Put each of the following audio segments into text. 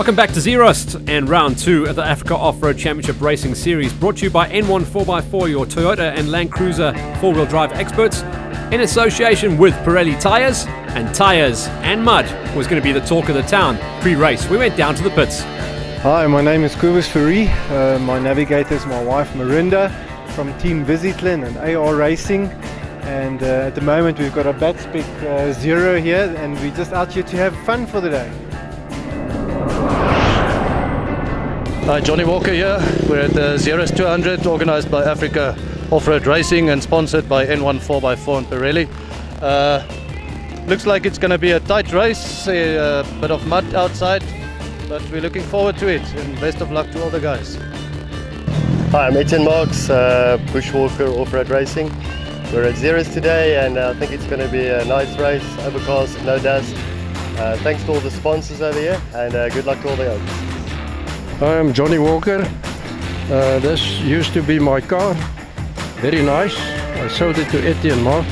Welcome back to Zeerust and round 2 of the Africa Off-Road Championship Racing Series, brought to you by N1 4x4, your Toyota and Land Cruiser four-wheel drive experts, in association with Pirelli Tyres. And Tyres and Mud was going to be the talk of the town pre-race. We went down to the pits. Hi, my name is Kobus Fourie. My navigator is my wife Marinda from Team Visitlin and AR Racing. And at the moment we've got a Bakkies Zero here, and we're just out here to have fun for the day. Hi, Johnny Walker here. We're at the Zeerust 200, organised by Africa Off-Road Racing and sponsored by N1 4x4 and Pirelli. Looks like it's going to be a tight race, a bit of mud outside, but we're looking forward to it, and best of luck to all the guys. Hi, I'm Etienne Marks, Bushwalker Off-Road Racing. We're at Zeerust today, and I think it's going to be a nice race, overcast, no dust. Thanks to all the sponsors over here, and good luck to all the guys. I'm Johnny Walker. This used to be my car. Very nice. I sold it to Etienne Marks.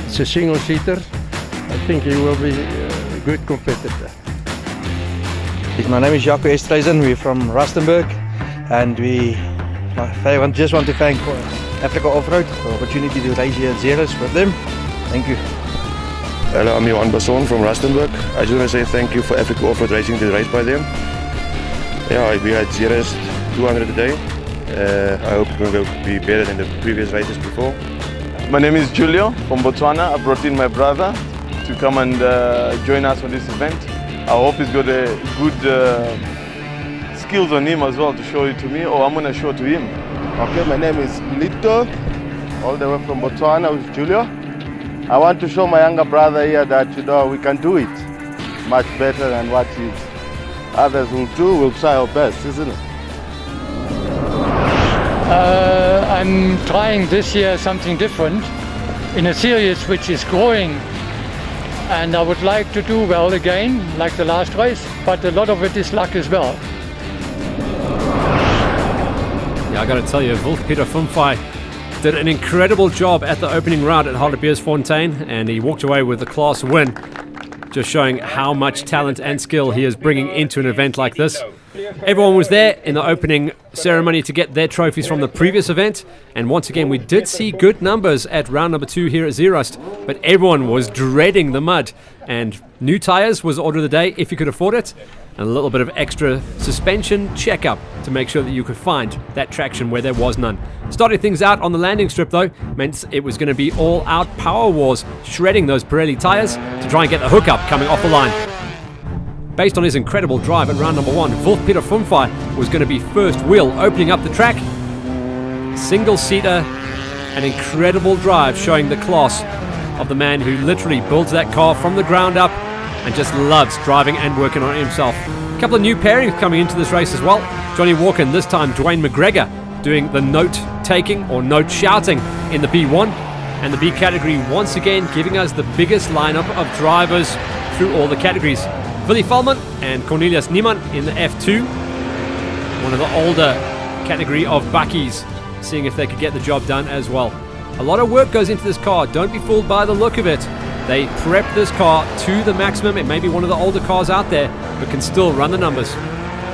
It's a single-seater. I think he will be a good competitor. My name is Jaco Estreisen. We're from Rustenburg, and I just want to thank Africa Off-Road for the opportunity to race here at Zeerust with them. Thank you. Hello, I'm Johan Basson from Rustenburg. I just want to say thank you for Africa Off-Road Racing to race by them. Yeah, we had Zeerust 200 today. I hope it's going to be better than the previous races before. My name is Julio from Botswana. I brought in my brother to come and join us for this event. I hope he's got a good skills on him as well to show it to me, or I'm going to show it to him. Okay, my name is Lito, all the way from Botswana with Julio. I want to show my younger brother here that we can do it much better than what others will do. We'll try our best, isn't it? I'm trying this year something different in a series which is growing, and I would like to do well again, like the last race, but a lot of it is luck as well. Yeah, I got to tell you, Wolf-Peter Fumfai did an incredible job at the opening round at Hartbeesfontein, and he walked away with the class win, just showing how much talent and skill he is bringing into an event like this. Everyone was there in the opening ceremony to get their trophies from the previous event, and once again we did see good numbers at round number 2 here at Zeerust, but everyone was dreading the mud, and new tyres was the order of the day if you could afford it, and a little bit of extra suspension checkup to make sure that you could find that traction where there was none. Starting things out on the landing strip though meant it was going to be all out power wars, shredding those Pirelli tyres to try and get the hookup coming off the line. Based on his incredible drive at round number 1, Wolf-Peter Fumfai was going to be first wheel opening up the track. Single-seater, an incredible drive showing the class of the man who literally builds that car from the ground up and just loves driving and working on it himself. A couple of new pairings coming into this race as well. Johnny Walker, and this time Dwayne McGregor, doing the note-taking or note-shouting in the B1. And the B category once again giving us the biggest lineup of drivers through all the categories. Willy Feldman and Cornelius Niemann in the F2. One of the older category of Bakkies, seeing if they could get the job done as well. A lot of work goes into this car. Don't be fooled by the look of it. They prep this car to the maximum. It may be one of the older cars out there, but can still run the numbers.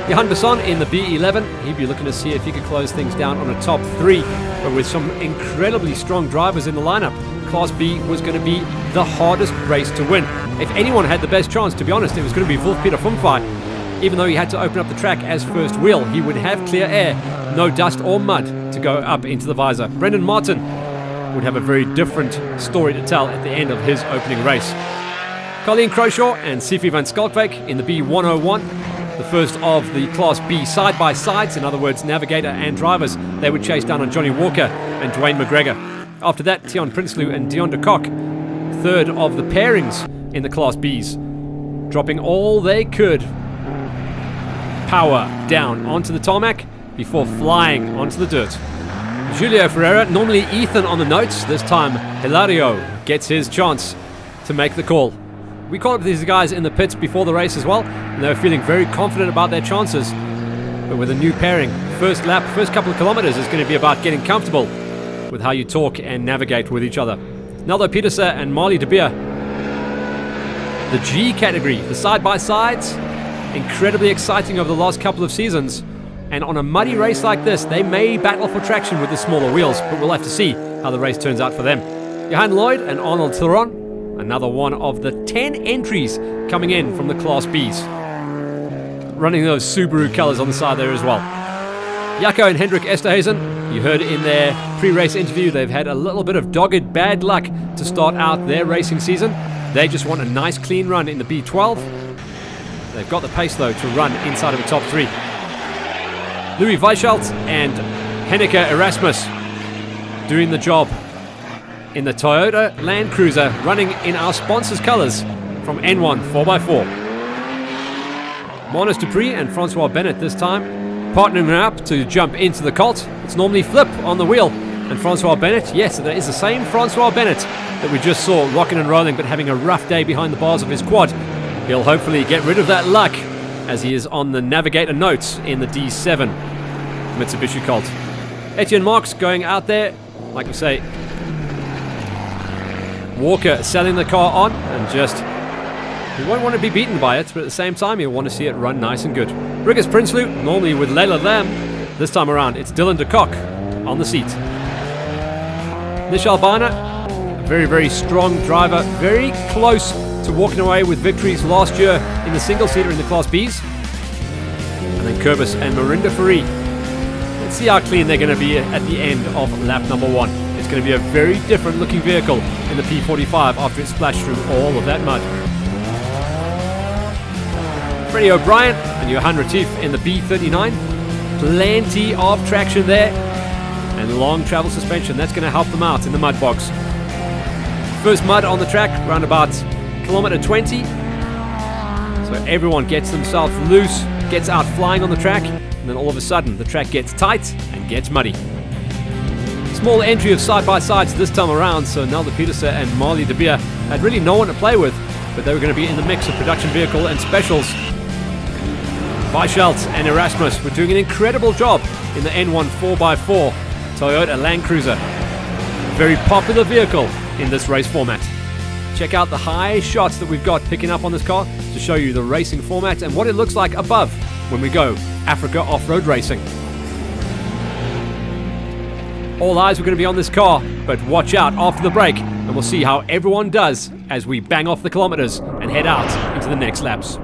Johan Basson in the B11. He'd be looking to see if he could close things down on a top 3, but with some incredibly strong drivers in the lineup. Class B was going to be the hardest race to win. If anyone had the best chance, to be honest, it was going to be Wolf-Peter Fumfai. Even though he had to open up the track as first wheel, he would have clear air, no dust or mud to go up into the visor. Brendan Martin would have a very different story to tell at the end of his opening race. Colleen Croshaw and Sifi van Skalkwyk in the B101. The first of the Class B side-by-sides, in other words, navigator and drivers, they would chase down on Johnny Walker and Dwayne McGregor. After that, Tion Prinsloo and Dion de Kock, third of the pairings in the Class Bs, dropping all they could power down onto the tarmac before flying onto the dirt. Julio Ferreira, normally Ethan on the notes, this time Hilario gets his chance to make the call. We caught up with these guys in the pits before the race as well, and they were feeling very confident about their chances. But with a new pairing, first lap, first couple of kilometers is going to be about getting comfortable with how you talk and navigate with each other. Naldo Pieterse and Marley de Beer, the G category, the side-by-sides, incredibly exciting over the last couple of seasons. And on a muddy race like this, they may battle for traction with the smaller wheels, but we'll have to see how the race turns out for them. Johan Lloyd and Arnold Theron, another one of the 10 entries coming in from the Class Bs. Running those Subaru colors on the side there as well. Jaco and Hendrik Esterhuizen, you heard in their pre-race interview, they've had a little bit of dogged bad luck to start out their racing season. They just want a nice clean run in the B12. They've got the pace though to run inside of the top 3. Louis Weichelt and Henneke Erasmus doing the job in the Toyota Land Cruiser, running in our sponsor's colors from N1 4x4. Marnus Dupree and Francois Bennett this time partnering up to jump into the Colt. It's normally Flip on the wheel, and Francois Bennett, yes, that is the same Francois Bennett that we just saw rocking and rolling but having a rough day behind the bars of his quad. He'll hopefully get rid of that luck as he is on the Navigator notes in the D7 Mitsubishi Colt. Etienne Marx going out there, like we say, Walker selling the car on, and just, he won't want to be beaten by it, but at the same time he'll want to see it run nice and good. Riggers Prinsloo, normally with Leila Lam, this time around it's Dylan de Kock on the seat. Nish Albana, a very, very strong driver, very close to walking away with victories last year in the single-seater in the Class Bs. And then Kurbis and Marinda Ferry. Let's see how clean they're going to be at the end of lap number 1. It's going to be a very different looking vehicle in the P45 after it splashed through all of that mud. Freddie O'Brien and Johan Retief in the B39. Plenty of traction there and long travel suspension. That's going to help them out in the mud box. First mud on the track, around about kilometer 20. So everyone gets themselves loose, gets out flying on the track, and then all of a sudden the track gets tight and gets muddy. Small entry of side-by-sides this time around, so Nelda Petersen and Marley de Beer had really no one to play with, but they were going to be in the mix of production vehicle and specials. Weichelt and Erasmus were doing an incredible job in the N1 4x4 Toyota Land Cruiser. A very popular vehicle in this race format. Check out the high shots that we've got picking up on this car to show you the racing format and what it looks like above when we go Africa off-road racing. All eyes are going to be on this car, but watch out after the break and we'll see how everyone does as we bang off the kilometers and head out into the next laps.